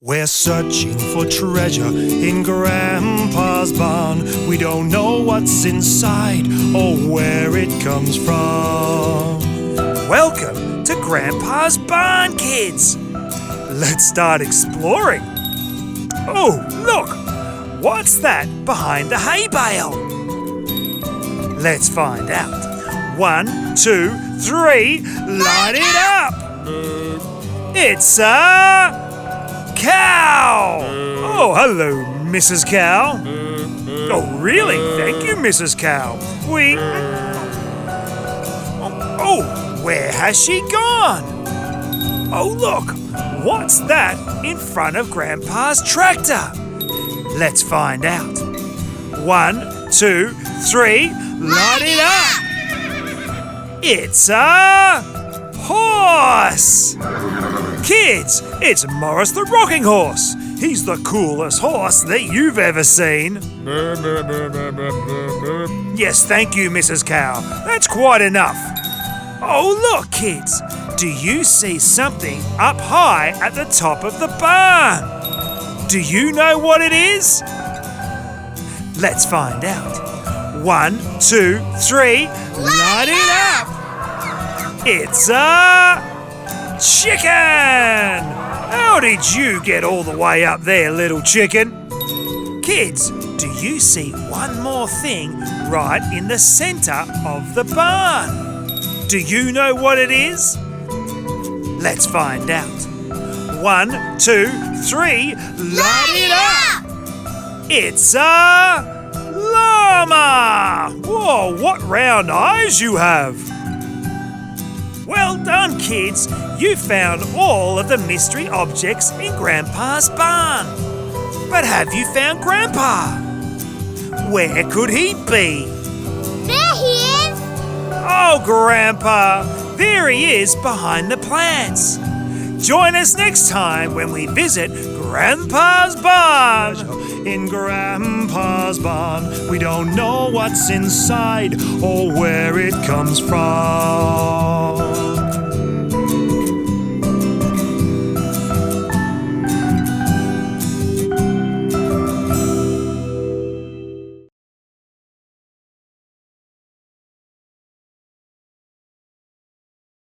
We're searching for treasure in Grandpa's barn. We don't know what's inside or where it comes from. Welcome to Grandpa's barn, kids. Let's start exploring. Oh, look! What's that behind the hay bale? Let's find out. 1, 2, 3, light it up! It's a cow! Oh, hello, Mrs. Cow. Oh, really? Thank you, Mrs. Cow. Oh, where has she gone? Oh, look! What's that in front of Grandpa's tractor? Let's find out. 1, 2, 3, light it up! It's a horse! Kids, it's Morris the rocking horse. He's the coolest horse that you've ever seen. Yes, thank you, Mrs. Cow. That's quite enough. Oh, look, kids. Do you see something up high at the top of the barn? Do you know what it is? Let's find out. 1, 2, 3, light it up! It's a chicken! How did you get all the way up there, little chicken? Kids, do you see one more thing right in the centre of the barn? Do you know what it is? Let's find out. 1, 2, 3, light it up! It's a llama! Whoa, what round eyes you have! Well done, kids. You found all of the mystery objects in Grandpa's barn. But have you found Grandpa? Where could he be? There he is! Oh, Grandpa, there he is behind the plants. Join us next time when we visit Grandpa's barn. In Grandpa's barn, we don't know what's inside or where it comes from.